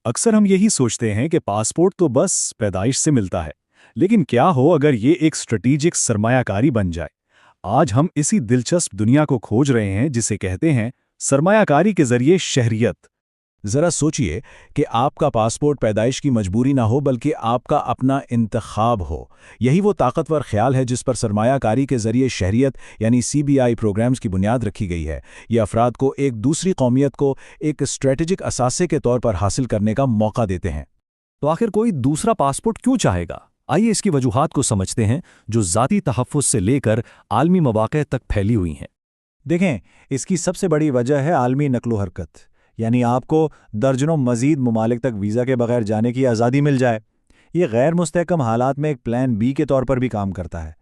अक्सर हम यही सोचते हैं कि पासपोर्ट तो बस पैदाइश से मिलता है, लेकिन क्या हो अगर ये एक स्ट्रेटेजिक सरमायाकारी बन जाए। आज हम इसी दिलचस्प दुनिया को खोज रहे हैं जिसे कहते हैं सरमायाकारी के जरिए शहरियत। ज़रा सोचिए कि आपका पासपोर्ट पैदाइश की मजबूरी ना हो बल्कि आपका अपना इंतखाब हो। यही वो ताकतवर ख्याल है जिस पर सरमायाकारी के ज़रिए शहरियत यानी CBI प्रोग्राम्स की बुनियाद रखी गई है। ये अफराद को एक दूसरी कौमियत को एक स्ट्रेटेजिक असासे के तौर पर हासिल करने का मौका देते हैं। तो आखिर कोई दूसरा पासपोर्ट क्यों चाहेगा? आइए इसकी वजूहात को समझते हैं, जो ज़ाती तहफ़्फ़ुज़ से लेकर आलमी मौक़े तक फैली हुई हैं। देखें, इसकी सबसे बड़ी वजह है आलमी नकलो हरकत, यानी आपको दर्जनों मज़ीद ममालिक तक वीज़ा के बगैर जाने की आज़ादी मिल जाए। ये गैर मुस्तहकम हालात में एक प्लान बी के तौर पर भी काम करता है।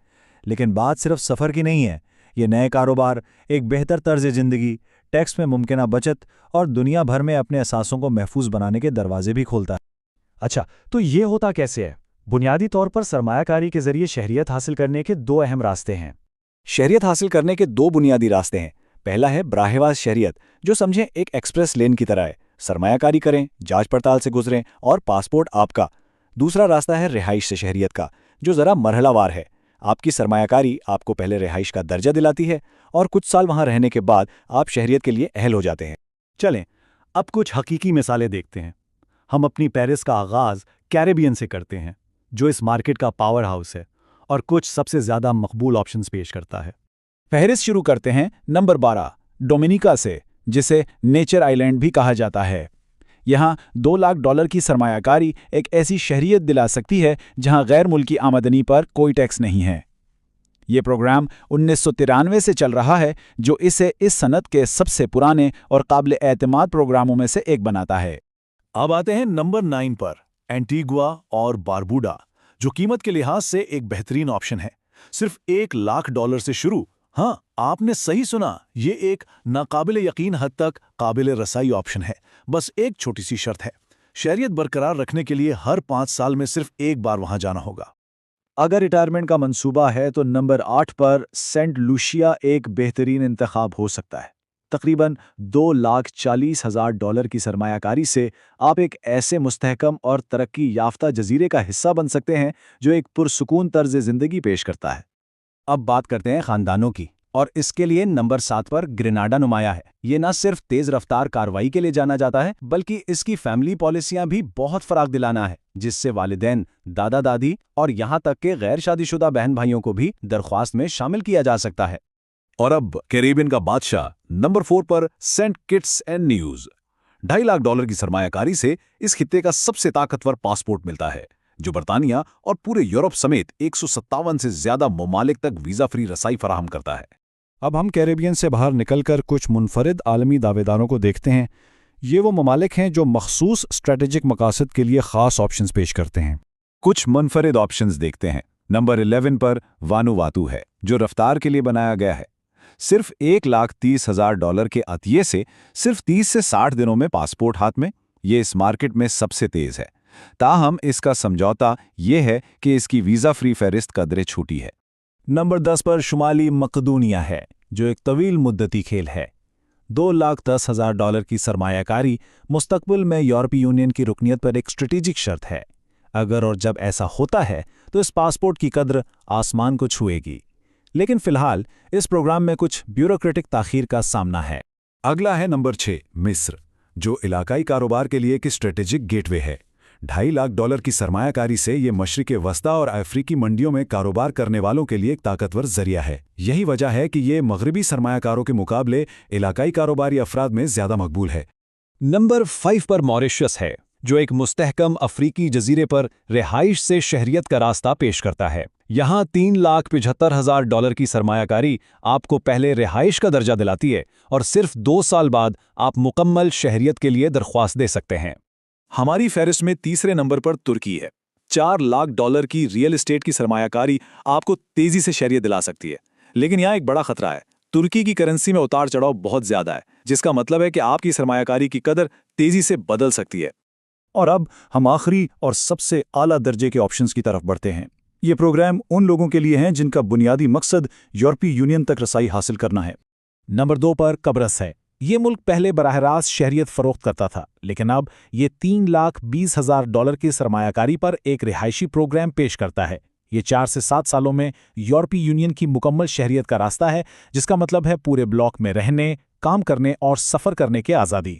लेकिन बात सिर्फ सफ़र की नहीं है, ये नए कारोबार, एक बेहतर तर्ज ज़िंदगी, टैक्स में मुमकिना बचत और दुनिया भर में अपने असासों को महफूज बनाने के दरवाजे भी खोलता है। अच्छा, तो ये होता कैसे है? बुनियादी तौर पर सरमायाकारी के जरिए शहरियत हासिल करने के दो अहम रास्ते हैं। शहरियत हासिल करने के दो बुनियादी रास्ते हैं। पहला है बराहवास शहरियत, जो समझें एक एक्सप्रेस लेन की तरह है। सरमायाकारी करें, जांच पड़ताल से गुजरें और पासपोर्ट आपका। दूसरा रास्ता है रिहाइश से शहरियत का, जो ज़रा मरहलावार है। आपकी सरमायाकारी आपको पहले रिहाइश का दर्जा दिलाती है और कुछ साल वहाँ रहने के बाद आप शहरियत के लिए अहल हो जाते हैं। चलें, अब कुछ हकीकी मिसालें देखते हैं। हम अपनी पेरिस का आगाज़ कैरेबियन से करते हैं, जो इस मार्केट का पावर हाउस है और कुछ सबसे ज़्यादा मकबूल ऑप्शंस पेश करता है। फहरिस्त शुरू करते हैं नंबर 12 डोमिनिका से, जिसे नेचर आइलैंड भी कहा जाता है। यहाँ $2 लाख की सरमायाकारी एक ऐसी शहरियत दिला सकती है जहाँ गैर मुल्की आमदनी पर कोई टैक्स नहीं है। ये प्रोग्राम 1993 से चल रहा है, जो इसे इस सनत के सबसे पुराने और काबिल एतमाद प्रोग्रामों में से एक बनाता है। अब आते हैं नंबर 9 पर, एंटीगुआ और बारबूडा, जो कीमत के लिहाज से एक बेहतरीन ऑप्शन है। सिर्फ $1 लाख से शुरू। हाँ, आपने सही सुना, ये एक नाकाबिल यकीन हद तक काबिल रसाई ऑप्शन है। बस एक छोटी सी शर्त है, शहरियत बरकरार रखने के लिए हर 5 साल में सिर्फ एक बार वहां जाना होगा। अगर रिटायरमेंट का मंसूबा है तो नंबर 8 पर सेंट लूशिया एक बेहतरीन इंतखाब हो सकता है। तकरीबन $2,40,000 की सरमायाकारी से आप एक ऐसे मुस्तहकम और तरक्की याफ्ता जजीरे का हिस्सा बन सकते हैं जो एक पुरसुकून तर्ज ज़िंदगी पेश करता है। अब बात करते हैं ख़ानदानों की, और इसके लिए नंबर 7 पर ग्रेनाडा नुमाया है। ये न सिर्फ तेज़ रफ्तार कार्रवाई के लिए जाना जाता है, बल्कि इसकी फैमिली पॉलिसियां भी बहुत फराग दिलाना है, जिससे वालिदैन, दादा दादी और यहाँ तक के गैर शादीशुदा बहन भाइयों को भी दरख्वास्त में शामिल किया जा सकता है। और अब कैरेबियन का बादशाह नंबर 4 पर Saint Kitts and Nevis. $2.5 lakh की सरमायाकारी से इस खित्ते का सबसे ताकतवर पासपोर्ट मिलता है, जो बरतानिया और पूरे यूरोप समेत 157 से ज्यादा ममालिक तक वीज़ा फ्री रसाई फराहम करता है। अब हम कैरेबियन से बाहर निकलकर कुछ मुनफरिद आलमी दावेदारों को देखते हैं। ये वो ममालिक हैं जो मखसूस स्ट्रेटेजिक मकासद के लिए ख़ास ऑप्शंस पेश करते हैं। कुछ मुनफरिद ऑप्शंस देखते हैं। नंबर 11 पर वानुवातू है, जो रफ्तार के लिए बनाया गया है। सिर्फ $1,30,000 के अतिये से सिर्फ 30 से 60 दिनों में पासपोर्ट हाथ में। ये इस मार्केट में सबसे तेज़ है। ताहम इसका समझौता ये है कि इसकी वीज़ा फ्री फहरिस्त कदरे छोटी है। नंबर 10 पर शुमाली मकदूनिया है, जो एक तवील मुद्दती खेल है। $2,10,000 की सरमायाकारी मुस्तकबिल में यूरोपीय यूनियन की रुकनियत पर एक स्ट्रेटेजिक शर्त है। अगर और जब ऐसा होता है तो इस पासपोर्ट की कद्र आसमान को छुएगी। लेकिन फिलहाल इस प्रोग्राम में कुछ ब्यूरोक्रेटिक ताखीर का सामना है। अगला है नंबर 6 मिस्र, जो इलाकाई कारोबार के लिए एक स्ट्रेटेजिक गेटवे है। $2.5 लाख की सरमायाकारी से ये मशरिक़ वस्ता और अफ्रीकी मंडियों में कारोबार करने वालों के लिए एक ताकतवर जरिया है। यही वजह है कि ये मगरबी सरमायाकारों के मुकाबले इलाकाई कारोबारी अफराद में ज़्यादा मकबूल है। नंबर 5 पर मॉरिशस है, जो एक मुस्तहकम अफ्रीकी जजीरे पर रिहाइश से शहरियत का रास्ता पेश करता है। यहाँ $3,75,000 की सरमायाकारी आपको पहले रिहाइश का दर्जा दिलाती है और सिर्फ 2 साल बाद आप मुकम्मल शहरियत के लिए दरख्वास्त दे सकते हैं। हमारी फहरिस्त में तीसरे नंबर पर तुर्की है। $4 लाख की रियल एस्टेट की सरमायाकारी आपको तेजी से शहरियत दिला सकती है। लेकिन यहाँ एक बड़ा खतरा है, तुर्की की करेंसी में उतार चढ़ाव बहुत ज्यादा है, जिसका मतलब है कि आपकी सरमायाकारी की कदर तेजी से बदल सकती है। और अब हम आखिरी और सबसे आला दर्जे के ऑप्शंस की तरफ बढ़ते हैं। ये प्रोग्राम उन लोगों के लिए हैं जिनका बुनियादी मकसद यूरोपीय यूनियन तक रसाई हासिल करना है। नंबर 2 पर कब्रस है, یہ ملک پہلے براہ راست شہریت فروخت کرتا تھا، لیکن اب یہ $3,20,000 کی سرمایہ کاری پر ایک رہائشی پروگرام پیش کرتا ہے۔ یہ 4 سے 7 سالوں میں یورپی یونین کی مکمل شہریت کا راستہ ہے، جس کا مطلب ہے پورے بلاک میں رہنے، کام کرنے اور سفر کرنے کی آزادی۔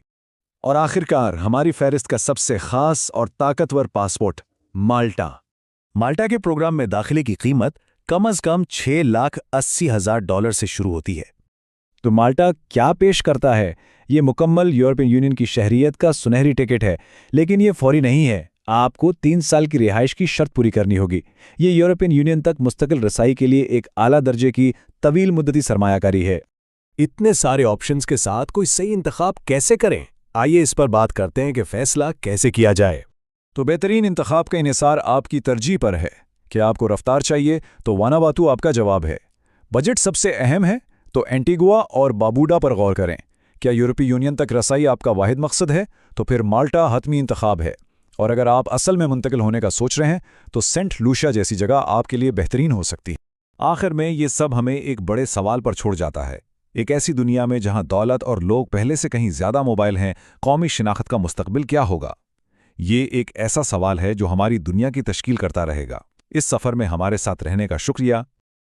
اور آخرکار ہماری فہرست کا سب سے خاص اور طاقتور پاسپورٹ، مالٹا۔ مالٹا کے پروگرام میں داخلے کی قیمت کم از کم $6,80,000 سے شروع ہوتی ہے۔ تو مالٹا کیا پیش کرتا ہے؟ یہ مکمل یورپین یونین کی شہریت کا سنہری ٹکٹ ہے، لیکن یہ فوری نہیں ہے۔ آپ کو 3 سال کی رہائش کی شرط پوری کرنی ہوگی۔ یہ یورپین یونین تک مستقل رسائی کے لیے ایک اعلیٰ درجے کی طویل مدتی سرمایہ کاری ہے۔ اتنے سارے آپشنز کے ساتھ کوئی صحیح انتخاب کیسے کریں؟ آئیے اس پر بات کرتے ہیں کہ فیصلہ کیسے کیا جائے۔ تو بہترین انتخاب کا انحصار آپ کی ترجیح پر ہے۔ کیا آپ کو رفتار چاہیے تو وانواتو آپ کا جواب ہے۔ بجٹ سب سے اہم ہے تو اینٹیگوا اور باربوڈا پر غور کریں۔ کیا یورپی یونین تک رسائی آپ کا واحد مقصد ہے تو پھر مالٹا حتمی انتخاب ہے، اور اگر آپ اصل میں منتقل ہونے کا سوچ رہے ہیں تو سینٹ لوشیا جیسی جگہ آپ کے لیے بہترین ہو سکتی ہے۔ آخر میں یہ سب ہمیں ایک بڑے سوال پر چھوڑ جاتا ہے۔ ایک ایسی دنیا میں جہاں دولت اور لوگ پہلے سے کہیں زیادہ موبائل ہیں، قومی شناخت کا مستقبل کیا ہوگا؟ یہ ایک ایسا سوال ہے جو ہماری دنیا کی تشکیل کرتا رہے گا۔ اس سفر میں ہمارے ساتھ رہنے کا شکریہ۔